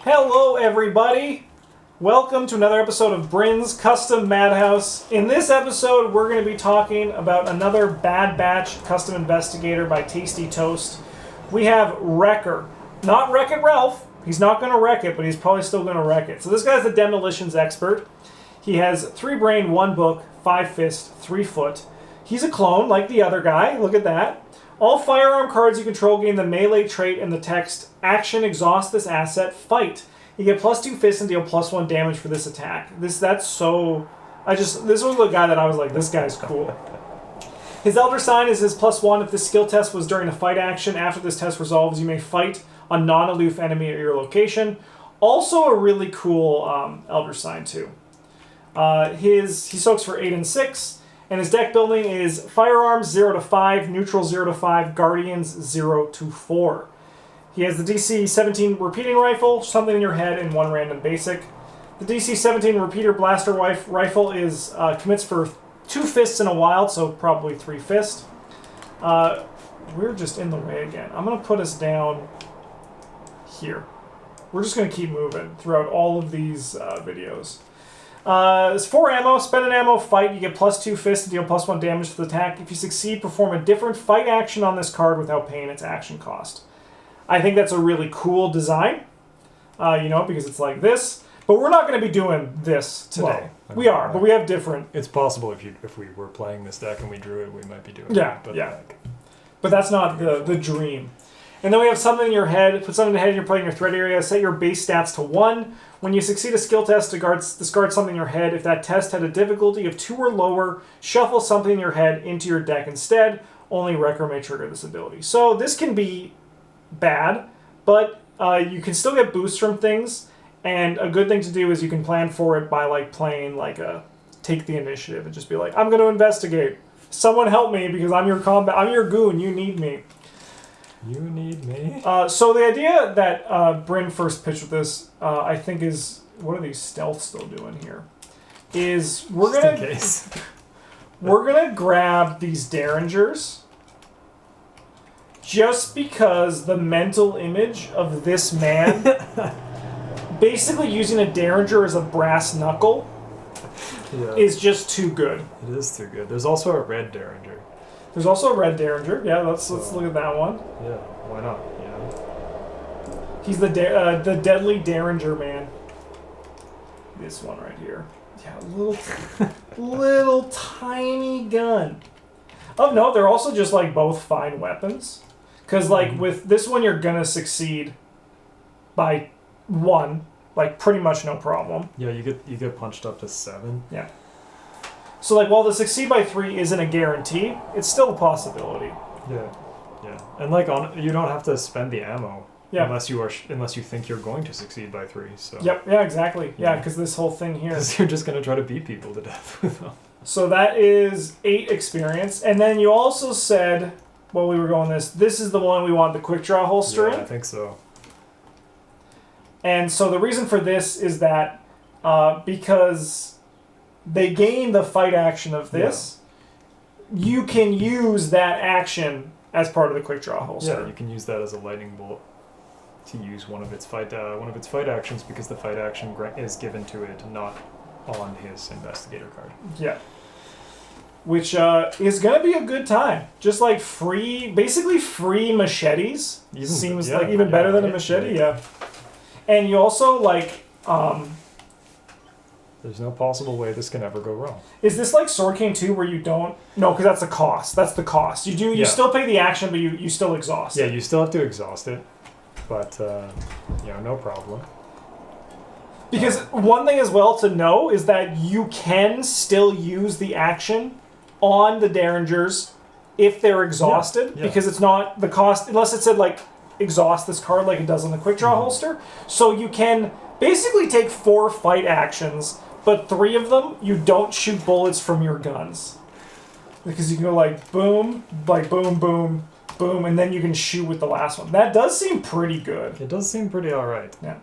Hello, everybody! Welcome to another episode of BRYN'S Custom Madhouse. In this episode, we're going to be talking about another Bad Batch Custom Investigator by Tasty Toast. We have Wrecker. Not Wreck-It Ralph. He's not going to wreck it, but he's probably still going to wreck it. So this guy's the demolitions expert. He has 3 brain, 1 book, 5 fist, 3 foot. He's a clone, like the other guy. Look at that. All firearm cards you control gain the melee trait and the text, action, exhaust this asset, fight. You get +2 fists and deal +1 damage for this attack. This was the guy that I was like, this guy's cool. His Elder Sign is his +1. If this skill test was during a fight action, after this test resolves, you may fight a non-aloof enemy at your location. Also a really cool Elder Sign too. He soaks for 8 and 6. And his deck building is Firearms 0 to 5, Neutral 0 to 5, Guardians 0 to 4. He has the DC 17 Repeating Rifle, Something in Your Head, and 1 Random Basic. The DC 17 Repeater Blaster Rifle is commits for 2 fists and a wild, so probably 3 fists. We're just in the way again. I'm going to put us down here. We're just going to keep moving throughout all of these videos. It's 4 ammo, spend an ammo, fight, you get +2 fists and deal +1 damage to the attack. If you succeed, perform a different fight action on this card without paying its action cost. I think that's a really cool design, because it's like this. But we're not going to be doing this today. Well, but we have different... It's possible if we were playing this deck and we drew it, we might be doing it. But that's not the dream. And then we have Something in Your Head. Put something in the head and you're playing your threat area. Set your base stats to 1. When you succeed a skill test, discard something in your head. If that test had a difficulty of 2 or lower, shuffle something in your head into your deck instead. Only Wrecker may trigger this ability. So this can be bad, but you can still get boosts from things. And a good thing to do is you can plan for it by playing take the initiative and just be like, I'm going to investigate. Someone help me because I'm your goon. You need me. You need me. So the idea that Bryn first pitched with this, I think, is what are these stealth still doing here? Is we're gonna grab these Derringers just because the mental image of this man, basically using a Derringer as a brass knuckle, is just too good. It is too good. There's also a red Derringer. There's also a red Derringer. Yeah, let's look at that one. Yeah, why not? Yeah. He's the deadly Derringer man. This one right here. Yeah, little tiny gun. Oh no, they're also just both fine weapons. Because with this one, you're gonna succeed by 1, pretty much no problem. Yeah, you get punched up to 7. Yeah. So while the succeed by 3 isn't a guarantee, it's still a possibility. Yeah, and you don't have to spend the ammo unless you think you're going to succeed by 3. So. Yep. Yeah. Exactly. Yeah, because this whole thing here. Because you're just gonna try to beat people to death with them. So that is 8 experience, and then you also said, while we were going this is the one we want the quick draw holster in. I think so. And so the reason for this is that because they gain the fight action of this, you can use that action as part of the quick draw holster. Yeah, you can use that as a lightning bolt to use one of its fight actions because the fight action is given to it, not on his investigator card. Yeah. Which is going to be a good time. Just basically free machetes. Seems even better than a machete, yeah. And you also there's no possible way this can ever go wrong. Is this like Sword King 2 where you don't... No, because that's the cost. That's the cost. You still pay the action, but you still exhaust it. Yeah, you still have to exhaust it. But, no problem. Because one thing as well to know is that you can still use the action on the Derringers if they're exhausted. Yeah. Because it's not the cost... Unless it said, exhaust this card like it does on the quick draw holster. So you can basically take 4 fight actions... But 3 of them, you don't shoot bullets from your guns. Because you can go boom, boom, boom, boom, and then you can shoot with the last one. That does seem pretty good. It does seem pretty alright. Yeah.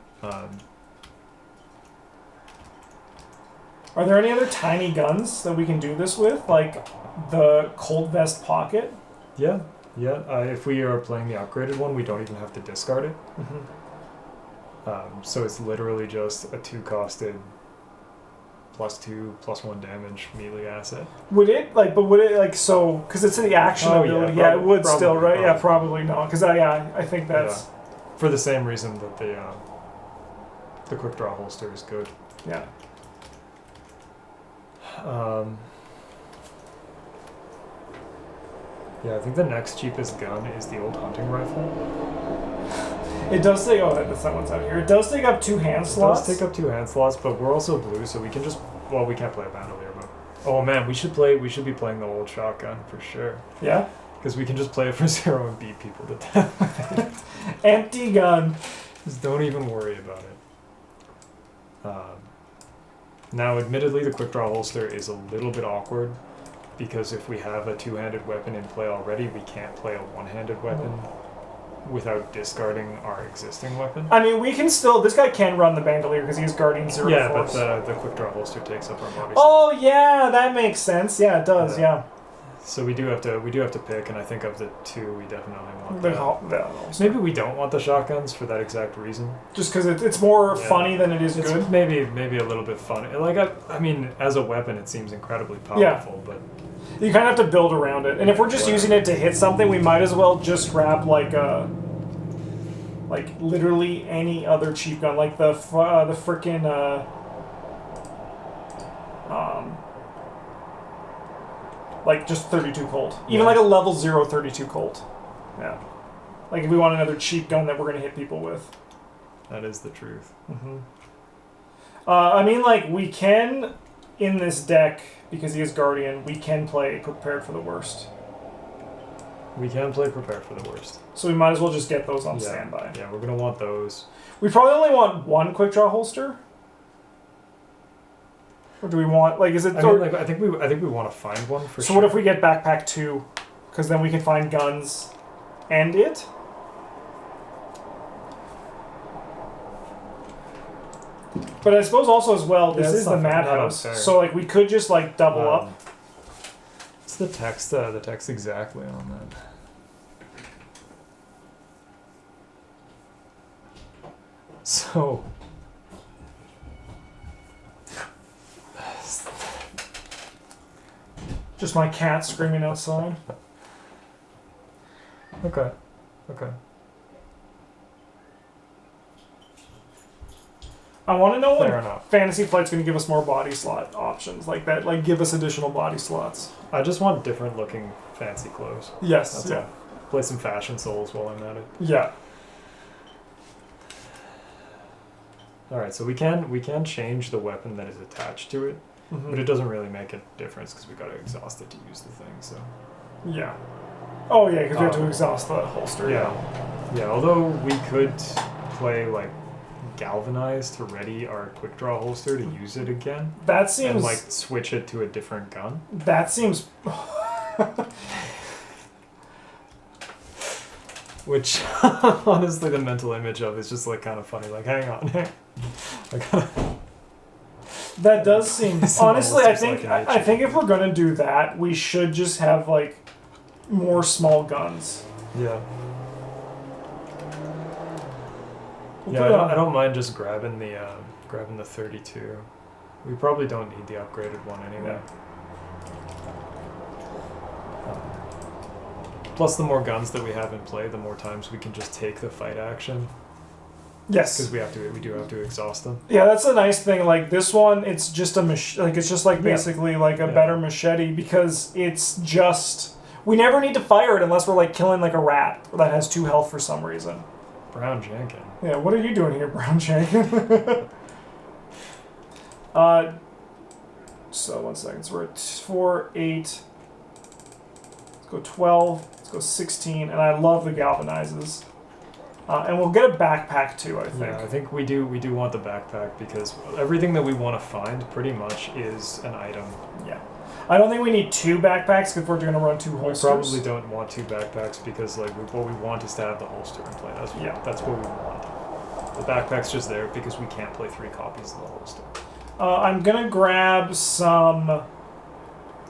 Are there any other tiny guns that we can do this with? Like the Colt Vest Pocket? Yeah. Yeah, if we are playing the upgraded one, we don't even have to discard it. Mm-hmm. So it's literally just a 2-costed +2/+1 damage melee asset. Would it so? Because it's the action ability. Yeah, it would still, right? Probably. Yeah, probably not. Because I think that's for the same reason that the quick draw holster is good. yeah. Yeah, I think the next cheapest gun is the old hunting rifle. It does take. Oh, that's not what's out here. It does take up 2 hand slots. It does take up 2 hand slots, but we're also blue, so we can just. Well, we can't play a bandolier, but oh man, we should be playing the old shotgun for sure. Yeah. Because we can just play it for 0 and beat people to death with it. Empty gun. Just don't even worry about it. Now, admittedly, the quick draw holster is a little bit awkward because if we have a 2-handed weapon in play already, we can't play a 1-handed weapon without discarding our existing weapon. I mean, we can still. This guy can run the bandolier because he has Guardian 0 Yeah, force. but the quick draw holster takes up our body. Oh yeah, that makes sense. Yeah, it does. Yeah. So we do have to pick, and I think of the 2, we definitely want The Maybe we don't want the shotguns for that exact reason. just because it's more funny than it is It's good. maybe a little bit funny. Like I mean, as a weapon, it seems incredibly powerful, but You kind of have to build around it. And if we're just using it to hit something, we might as well just grab like literally any other cheap gun, like the frickin' like just 32 Colt. Even like a level 0 32 Colt. Yeah. Like if we want another cheap gun that we're gonna hit people with. that is the truth. Mm-hmm. I mean, like we can in this deck because he is Guardian. We can play Prepared for the Worst. We can play Prepare for the Worst. So we might as well just get those on standby. Yeah, we're gonna want those. We probably only want 1 quick draw holster. Or do we want is it? I think we want to find one for sure. So what if we get backpack 2? Because then we can find guns, and it. But I suppose also as well, this is the Madhouse, so we could just double up. What's the text? The text exactly on that. So. Just my cat screaming outside. Okay. I want to know Fair when enough. Fantasy Flight's going to give us more body slot options like that. Like give us additional body slots. I just want different looking fancy clothes. Yes. That's yeah. all. Play some Fashion Souls while I'm at it. Yeah. All right, so we can change the weapon that is attached to it, but it doesn't really make a difference because we got to exhaust it to use the thing. So. Yeah. Oh yeah, because we have to exhaust the holster. Yeah. Although we could play galvanized to ready our quick draw holster to use it again. That seems and switch it to a different gun. That seems. Which honestly, the mental image of is just kind of funny. Hang on. That does seem. Honestly, I think I think if we're gonna do that, we should just have more small guns. Yeah. We'll I don't mind just grabbing the 32. We probably don't need the upgraded one anyway. Plus, the more guns that we have in play, the more times we can just take the fight action. Yes. Because we do have to exhaust them. Yeah, that's a nice thing. This one, it's just a it's just basically a better machete because it's just we never need to fire it unless we're killing a rat that has 2 health for some reason. Brown Jankin. Yeah, what are you doing here, Brown Jankin? So 1 second. So we're at 4, 8. Let's go 12. Let's go 16. And I love the galvanizes. And we'll get a backpack too, I think. Yeah, I think we do want the backpack because everything that we want to find pretty much is an item. Yeah. I don't think we need 2 backpacks if we're going to run 2 holsters. We probably don't want 2 backpacks because what we want is to have the holster in play. That's what we want. The backpack's just there because we can't play 3 copies of the holster. I'm going to grab some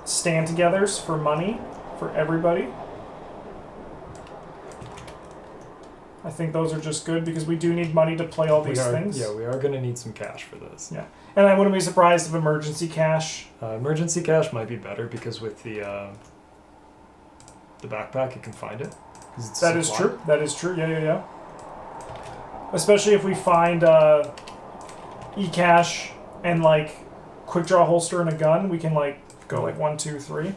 stand-togethers for money for everybody. I think those are just good because we do need money to play all these things. Yeah, we are going to need some cash for this. Yeah. And I wouldn't be surprised if emergency cash... emergency cash might be better because with the backpack, you can find it. That is true. That is true. Yeah. Especially if we find e-cash and like quick draw holster and a gun, we can like go like 1, 2, 3.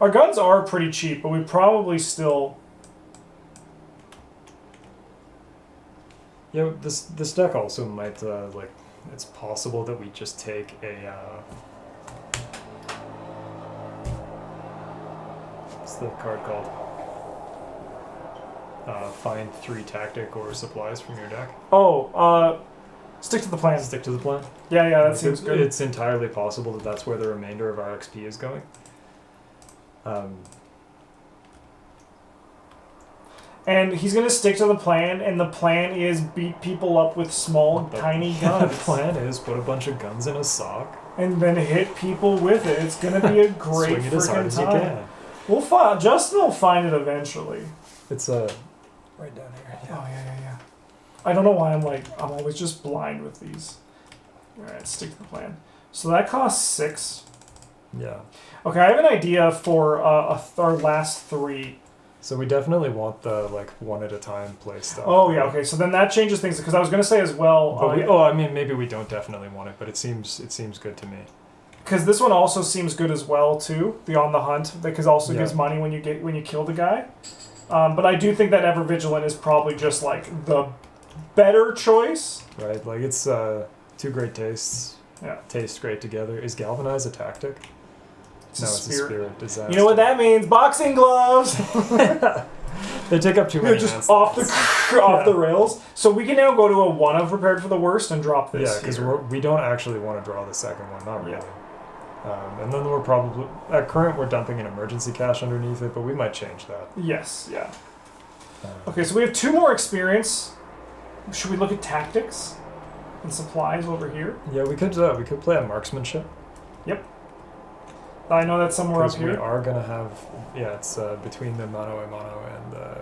Our guns are pretty cheap, but we probably still... Yeah, this deck also might like, it's possible that we just take a what's the card called? Find 3 tactic or supplies from your deck. Oh, stick to the plan. Stick to the plan. Yeah, that seems good. It's entirely possible that that's where the remainder of our XP is going. And he's going to stick to the plan, and the plan is beat people up with small, tiny guns. The plan is put a bunch of guns in a sock. And then hit people with it. It's going to be a great Swing it as hard as you time. can. Justin will find it eventually. It's right down here. Yeah. Oh, yeah. I don't know why I'm always just blind with these. Alright, stick to the plan. So that costs 6. Yeah. Okay, I have an idea for our last 3. So we definitely want the one at a time play stuff. Oh yeah, okay. So then that changes things because I was gonna say as well. But maybe we don't definitely want it, but it seems good to me. Because this one also seems good as well too. The on the hunt because also gives money when you kill the guy. But I do think that Ever Vigilant is probably just like the better choice. Right, like it's 2 great tastes. Yeah. Taste great together. Is Galvanize a tactic? It's a spirit disaster. You know what that means? Boxing gloves. They take up too many. Just off the rails. So we can now go to a 1 of prepared for the worst and drop this. Yeah, because we don't actually want to draw the second one, not really. And then we're probably at current we're dumping an emergency cash underneath it, but we might change that. Yes. Yeah. Okay, so we have 2 more experience. Should we look at tactics and supplies over here? Yeah, we could play a marksmanship. Yep. I know that's somewhere up here. We are gonna have it's between the mono and the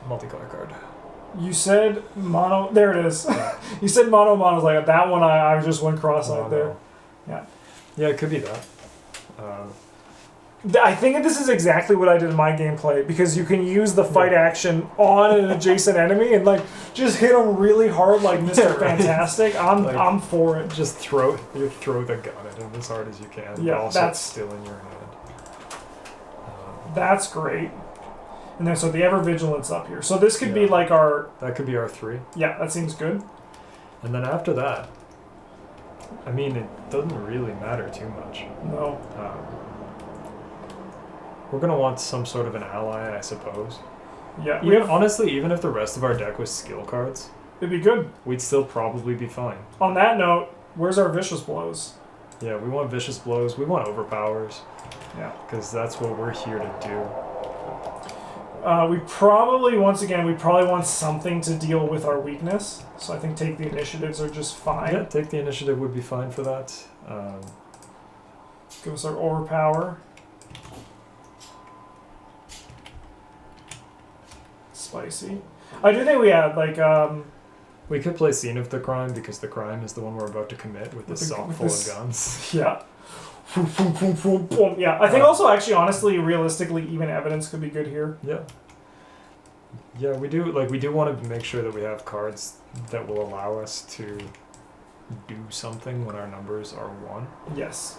multicolor card. You said mono. There it is. Yeah. You said mono. Mono's like that one. I just went cross-eyed there. Yeah. Yeah, it could be that. I think this is exactly what I did in my gameplay because you can use the fight action on an adjacent enemy and just hit them really hard like Mr. Fantastic. I'm for it. Just throw the gun at him as hard as you can. Yeah, also that's still in your hand. That's great. And then so the Ever Vigilance up here. So this could be like our. That could be our 3. Yeah, that seems good. And then after that, I mean, it doesn't really matter too much. No. We're going to want some sort of an ally, I suppose. Yeah. Honestly, even if the rest of our deck was skill cards... It'd be good. We'd still probably be fine. On that note, where's our Vicious Blows? Yeah, we want Vicious Blows. We want Overpowers. Yeah. Because that's what we're here to do. We probably want something to deal with our weakness. So I think take the initiatives are just fine. Yeah, take the initiative would be fine for that. Give us our Overpower. Spicy. I do think we had we could play Scene of the Crime because the crime is the one we're about to commit with the sock full of guns. Yeah. Yeah. I think also actually honestly realistically even evidence could be good here. Yeah. Yeah, we do want to make sure that we have cards that will allow us to do something when our numbers are 1. Yes.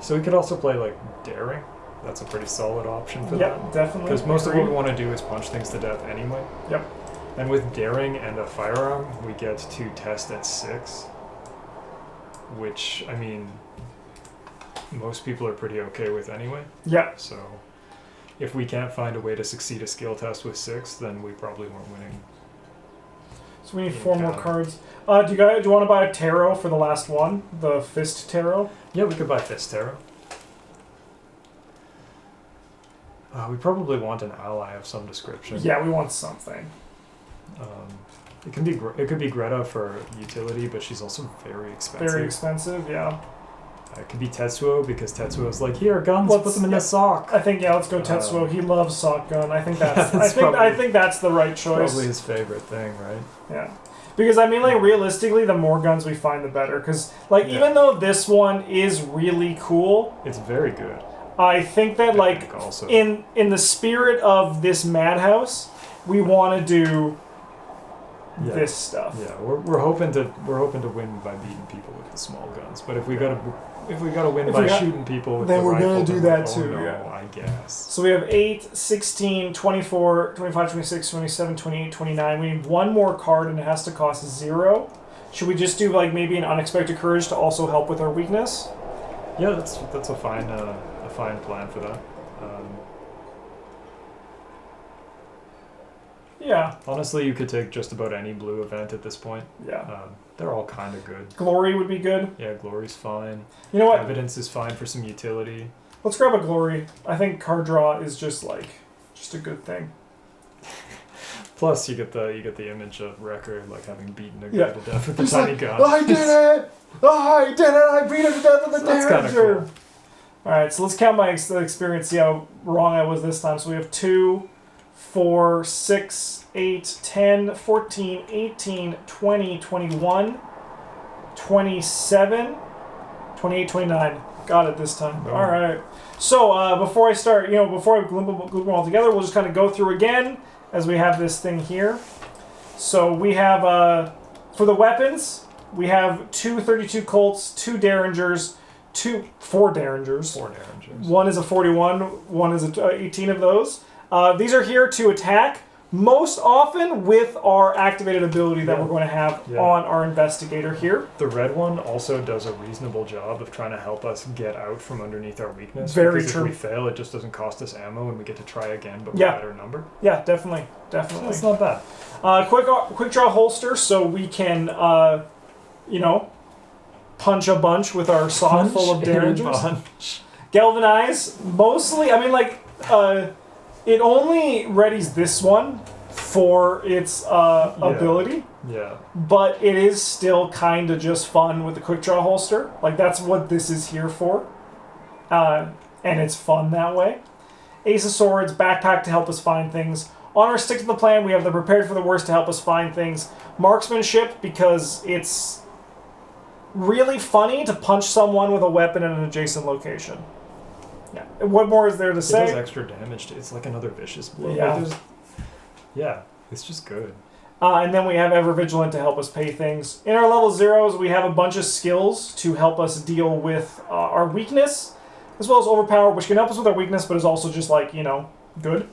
So we could also play Daring. That's a pretty solid option for that. Yeah, definitely. Because most of what we want to do is punch things to death anyway. Yep. And with Daring and a firearm, we get to test at 6. Which, I mean, most people are pretty okay with anyway. Yeah. So if we can't find a way to succeed a skill test with 6, then we probably weren't winning. So we need 4 more cards. Do you want to buy a tarot for the last one? The Fist Tarot? Yeah, we could buy Fist Tarot. We probably want an ally of some description. Yeah, we want something. It could be Greta for utility, but she's also very expensive. Very expensive, yeah. It could be Tetsuo, because Tetsuo's like, here, guns, Let's- put them in the sock. I think let's go Tetsuo. He loves sock gun. I think that's. that's I think that's the right choice. Probably his favorite thing, right? Yeah, because I mean, like realistically, the more guns we find, the better. Because like even though this one is really cool, it's very good. I think that like also. in the spirit of this Madhouse, we want to do this stuff. Yeah, we're hoping to win by beating people with the small guns. But if we gotta win by shooting people with then the we're rifle, gonna do then that like, too. no, Yeah. I guess. So we have 8, 16, 24, 25, 26, 27, 28, 29. We need one more card and it has to cost 0. Should we just do like maybe an unexpected courage to also help with our weakness? Yeah, that's a fine plan for that. Yeah. Honestly, you could take just about any blue event at this point. Yeah. They're all kind of good. Glory would be good. Yeah, Glory's fine. You know what? Evidence is fine for some utility. Let's grab a Glory. I think card draw is just a good thing. Plus, you get the image of Wrecker like having beaten a guy to death with a He's tiny like, gun. I did it! I did it! I beat him to death with a That's kinda Derringer! cool. Alright, so let's count my experience, see how wrong I was this time. So we have 2, 4, 6, 8, 10, 14, 18, 20, 21, 27, 28, 29. Got it this time. Boom. Alright. So, before I start, before I group them all together, we'll just kind of go through again as we have this thing here. So we have, for the weapons, we have 2 32 Colts, 2 Derringers, 4 Derringers. 4 Derringers. One is a 41, one is a 18 of those. These are here to attack, most often with our activated ability that we're going to have on our investigator here. The red one also does a reasonable job of trying to help us get out from underneath our weakness. Very because true. If we fail, it just doesn't cost us ammo and we get to try again, but with a better number. Yeah, definitely. Definitely. That's not bad. Quick draw holster so we can, punch a bunch with our sock full of Derringers. Galvanize, mostly, it only readies this one for its ability, but it is still kind of just fun with the quick draw holster. Like, that's what this is here for, and it's fun that way. Ace of Swords, backpack to help us find things. On our stick to the plan, we have the prepared for the worst to help us find things. Marksmanship, because it's really funny to punch someone with a weapon in an adjacent location. Yeah. What more is there to say? It does extra damage. It's like another vicious blow. Yeah. It's just good. And then we have Ever Vigilant to help us pay things. In our level 0s, we have a bunch of skills to help us deal with our weakness, as well as Overpower, which can help us with our weakness, but is also just good.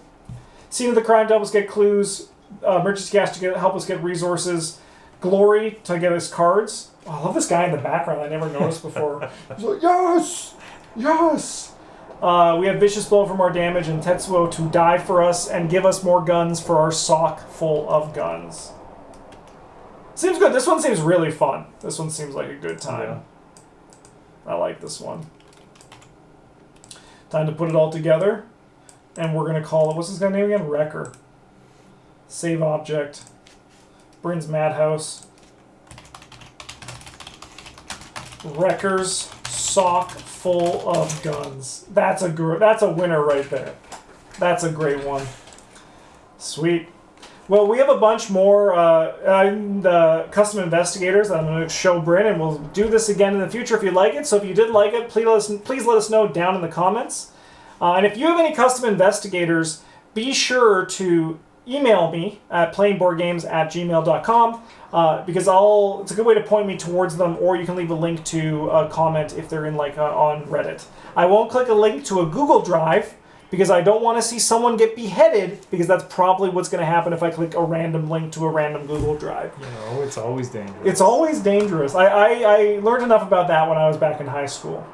Scene of the Crime to help us get clues. Emergency Gas to help us get resources. Glory to get us cards. Oh, I love this guy in the background I never noticed before. He's like, yes! Yes! We have Vicious Blow for more damage and Tetsuo to die for us and give us more guns for our sock full of guns. Seems good. This one seems really fun. This one seems like a good time. Yeah. I like this one. Time to put it all together. And we're going to call it, what's this guy's name again? Wrecker. Save object. BRYN'S Madhouse. Wrecker's sock full of guns. That's a winner right there. That's a great one. Sweet. Well, we have a bunch more custom investigators that I'm going to show Bryn, and we'll do this again in the future if you like it. So if you did like it, please let us know down in the comments. And if you have any custom investigators, be sure to email me at playingboardgames@gmail.com because it's a good way to point me towards them, or you can leave a link to a comment if they're in on Reddit. I won't click a link to a Google Drive because I don't want to see someone get beheaded, because that's probably what's going to happen if I click a random link to a random Google Drive. It's always dangerous. It's always dangerous. I learned enough about that when I was back in high school.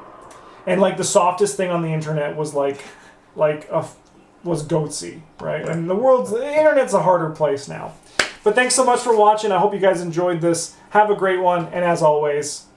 And the softest thing on the internet was was Goatsy, right? And the internet's a harder place now. But thanks so much for watching. I hope you guys enjoyed this. Have a great one, and as always,